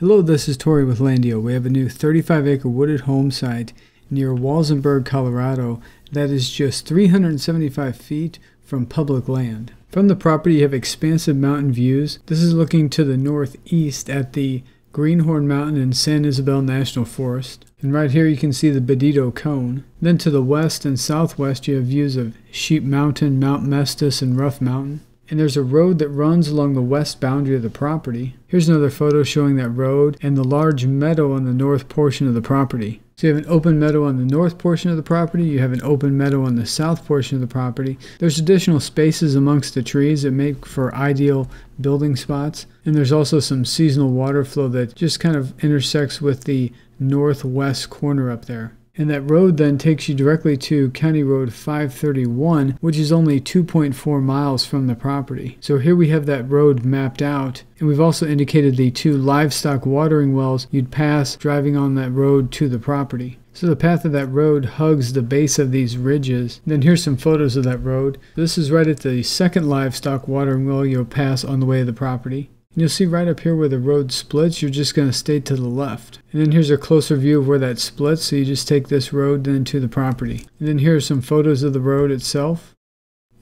Hello, this is Tori with LANDiO. We have a new 35-acre wooded home site near Walsenburg, Colorado that is just 375 feet from public land. From the property you have expansive mountain views. This is looking to the northeast at the Greenhorn Mountain and San Isabel National Forest. And right here you can see the Bandito Cone. Then to the west and southwest you have views of Sheep Mountain, Mount Mestas, and Rough Mountain. And there's a road that runs along the west boundary of the property. Here's another photo showing that road and the large meadow on the north portion of the property. So you have an open meadow on the north portion of the property, you have an open meadow on the south portion of the property. There's additional spaces amongst the trees that make for ideal building spots. And there's also some seasonal water flow that just kind of intersects with the northwest corner up there. And that road then takes you directly to County Road 531, which is only 2.4 miles from the property. So here we have that road mapped out, and we've also indicated the 2 livestock watering wells you'd pass driving on that road to the property. So the path of that road hugs the base of these ridges. Then here's some photos of that road. This is right at the second livestock watering well you'll pass on the way to the property. And you'll see right up here where the road splits, you're just going to stay to the left. And then here's a closer view of where that splits, so you just take this road then to the property. And then here are some photos of the road itself.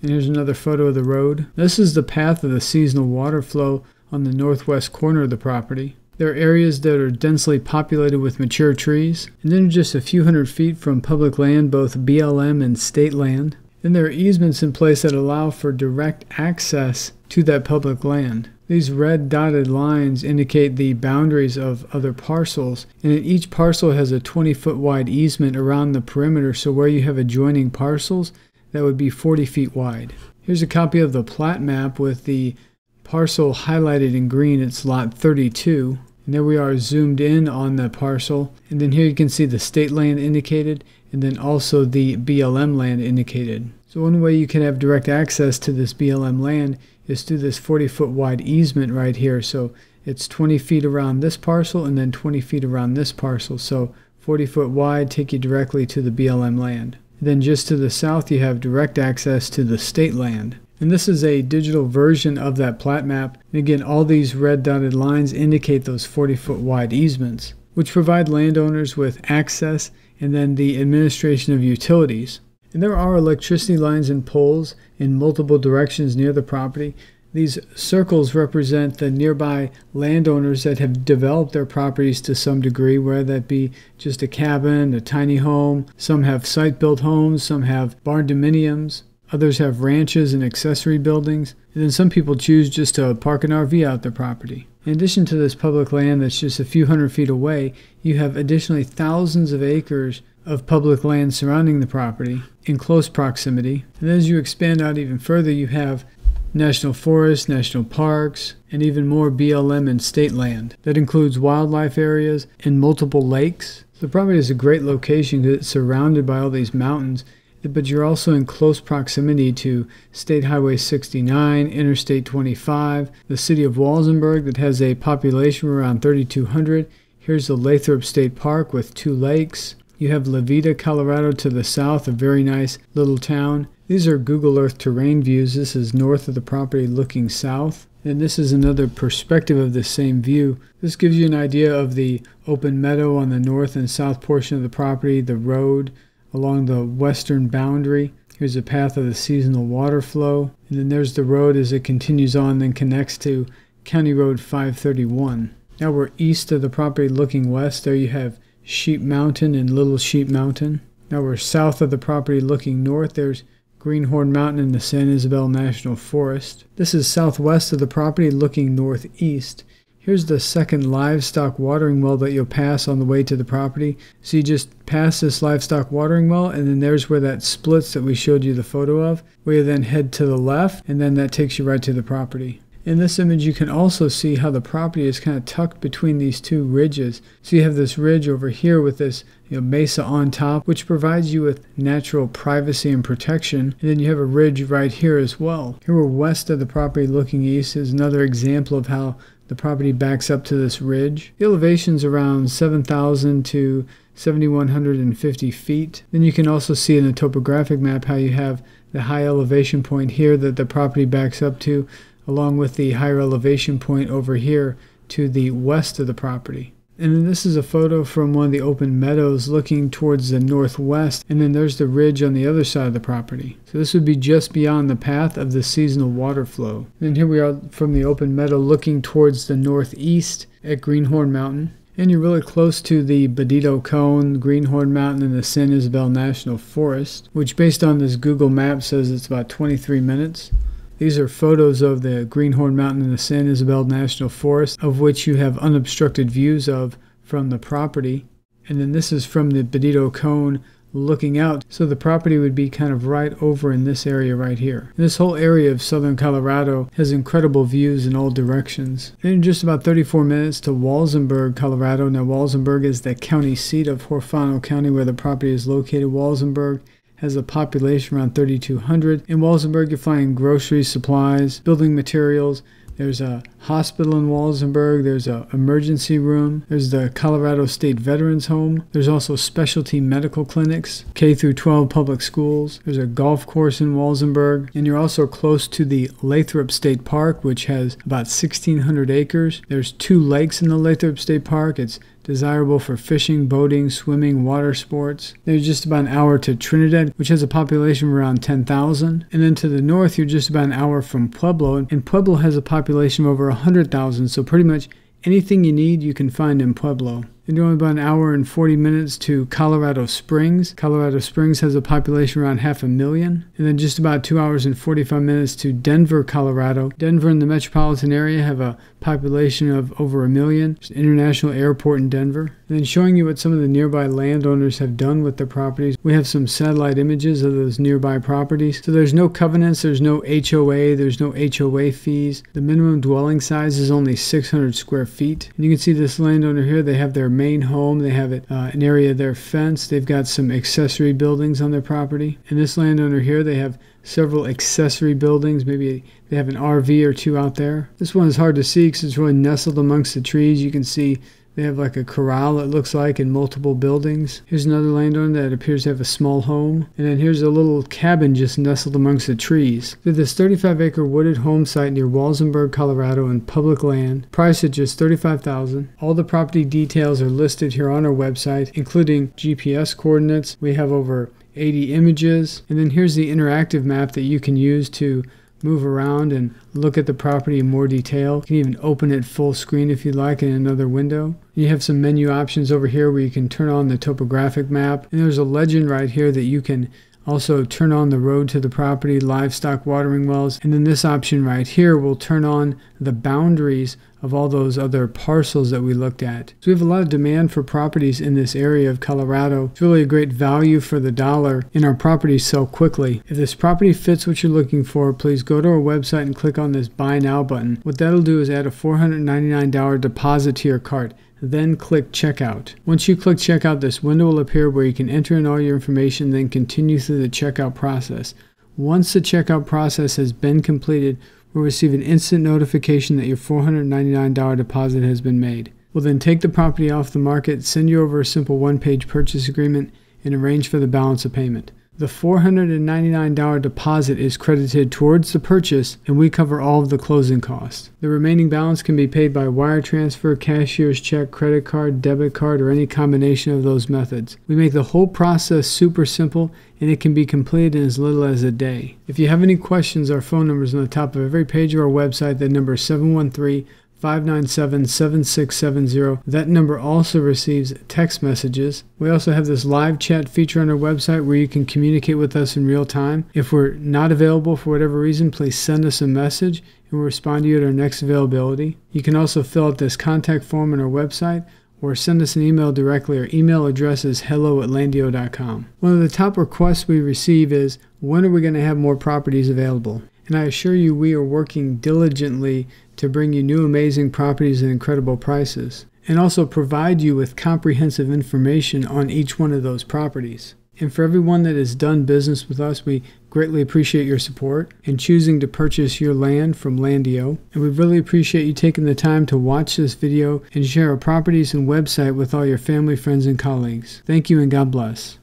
And here's another photo of the road. This is the path of the seasonal water flow on the northwest corner of the property. There are areas that are densely populated with mature trees. And then just a few hundred feet from public land, both BLM and state land. Then there are easements in place that allow for direct access to that public land. These red dotted lines indicate the boundaries of other parcels, and each parcel has a 20-foot wide easement around the perimeter, so where you have adjoining parcels, that would be 40 feet wide. Here's a copy of the plat map with the parcel highlighted in green. It's lot 32, and there we are zoomed in on the parcel. And then here you can see the state land indicated, and then also the BLM land indicated. So one way you can have direct access to this BLM land is through this 40-foot wide easement right here. So it's 20 feet around this parcel and then 20 feet around this parcel. So 40-foot wide take you directly to the BLM land. Then just to the south you have direct access to the state land. And this is a digital version of that plat map. And again, all these red dotted lines indicate those 40-foot wide easements, which provide landowners with access and then the administration of utilities. And there are electricity lines and poles in multiple directions near the property. These circles represent the nearby landowners that have developed their properties to some degree, whether that be just a cabin, a tiny home. Some have site-built homes, some have barn dominiums, others have ranches and accessory buildings, and then some people choose just to park an RV out their property. In addition to this public land that's just a few hundred feet away, you have additionally thousands of acres of public land surrounding the property in close proximity. And as you expand out even further, you have national forests, national parks, and even more BLM and state land. That includes wildlife areas and multiple lakes. The property is a great location because it's surrounded by all these mountains, but you're also in close proximity to State Highway 69, Interstate 25, the city of Walsenburg that has a population of around 3,200. Here's the Lathrop State Park with 2 lakes. You have La Vida, Colorado to the south, a very nice little town. These are Google Earth terrain views. This is north of the property looking south. And this is another perspective of the same view. This gives you an idea of the open meadow on the north and south portion of the property, the road along the western boundary. Here's a path of the seasonal water flow. And then there's the road as it continues on, then connects to County Road 531. Now we're east of the property looking west. There you have Sheep Mountain and Little Sheep Mountain. Now we're south of the property looking north. There's Greenhorn Mountain and the San Isabel National Forest. This is southwest of the property looking northeast. Here's the second livestock watering well that you'll pass on the way to the property. So you just pass this livestock watering well, and then there's where that splits that we showed you the photo of, where you then head to the left, and then that takes you right to the property. In this image you can also see how the property is kind of tucked between these 2 ridges. So you have this ridge over here with this mesa on top, which provides you with natural privacy and protection. And then you have a ridge right here as well. Here we're west of the property looking east is another example of how the property backs up to this ridge. The elevation's around 7,000 to 7,150 feet. Then you can also see in the topographic map how you have the high elevation point here that the property backs up to, along with the higher elevation point over here to the west of the property. And then this is a photo from one of the open meadows looking towards the northwest, and then there's the ridge on the other side of the property. So this would be just beyond the path of the seasonal water flow. And here we are from the open meadow looking towards the northeast at Greenhorn Mountain. And you're really close to the Bandito Cone, Greenhorn Mountain, and the San Isabel National Forest, which based on this Google map says it's about 23 minutes. These are photos of the Greenhorn Mountain and the San Isabel National Forest, of which you have unobstructed views of from the property. And then this is from the Bandito Cone looking out. So the property would be kind of right over in this area right here. And this whole area of southern Colorado has incredible views in all directions. And in just about 34 minutes to Walsenburg, Colorado. Now Walsenburg is the county seat of Huerfano County where the property is located. Walsenburg has a population around 3,200. In Walsenburg, you're finding groceries, supplies, building materials. There's a hospital in Walsenburg. There's an emergency room. There's the Colorado State Veterans Home. There's also specialty medical clinics, K through 12 public schools. There's a golf course in Walsenburg. And you're also close to the Lathrop State Park, which has about 1,600 acres. There's 2 lakes in the Lathrop State Park. It's desirable for fishing, boating, swimming, water sports. There's just about an hour to Trinidad, which has a population of around 10,000. And then to the north, you're just about an hour from Pueblo. And Pueblo has a population of over 100,000. So pretty much anything you need, you can find in Pueblo. And you're only about an hour and 40 minutes to Colorado Springs. Colorado Springs has a population around 500,000. And then just about 2 hours and 45 minutes to Denver, Colorado. Denver and the metropolitan area have a population of over 1 million. There's an international airport in Denver. And then showing you what some of the nearby landowners have done with their properties. We have some satellite images of those nearby properties. So there's no covenants, there's no HOA, there's no HOA fees. The minimum dwelling size is only 600 square feet. And you can see this landowner here, they have their main home, they have an area there fenced, they've got some accessory buildings on their property. And this landowner here, they have several accessory buildings, maybe they have an RV or 2 out there. This one is hard to see because it's really nestled amongst the trees. You can see they have like a corral, it looks like, in multiple buildings. Here's another landowner that appears to have a small home. And then here's a little cabin just nestled amongst the trees. So this 35-acre wooded home site near Walsenburg, Colorado in public land, priced at just $35,000. All the property details are listed here on our website, including GPS coordinates. We have over 80 images. And then here's the interactive map that you can use to move around and look at the property in more detail. You can even open it full screen if you'd like in another window. You have some menu options over here where you can turn on the topographic map. And there's a legend right here that you can also turn on the road to the property, livestock watering wells. And then this option right here will turn on the boundaries of all those other parcels that we looked at. So we have a lot of demand for properties in this area of Colorado. It's really a great value for the dollar, and our properties sell quickly. If this property fits what you're looking for, please go to our website and click on this Buy Now button. What that'll do is add a $499 deposit to your cart. Then click Checkout. Once you click Checkout, this window will appear where you can enter in all your information, then continue through the checkout process. Once the checkout process has been completed, we'll receive an instant notification that your $499 deposit has been made. We'll then take the property off the market, send you over a simple one-page purchase agreement, and arrange for the balance of payment. The $499 deposit is credited towards the purchase, and we cover all of the closing costs. The remaining balance can be paid by wire transfer, cashier's check, credit card, debit card, or any combination of those methods. We make the whole process super simple, and it can be completed in as little as a day. If you have any questions, our phone number is on the top of every page of our website. That number is 713-597-7670. That number also receives text messages. We also have this live chat feature on our website where you can communicate with us in real time. If we're not available for whatever reason, please send us a message and we'll respond to you at our next availability. You can also fill out this contact form on our website or send us an email directly. Our email address is hello@landio.com. One of the top requests we receive is, when are we going to have more properties available? And I assure you we are working diligently to bring you new amazing properties at incredible prices, and also provide you with comprehensive information on each one of those properties. And for everyone that has done business with us, we greatly appreciate your support in choosing to purchase your land from LANDiO. And we really appreciate you taking the time to watch this video and share our properties and website with all your family, friends, and colleagues. Thank you and God bless.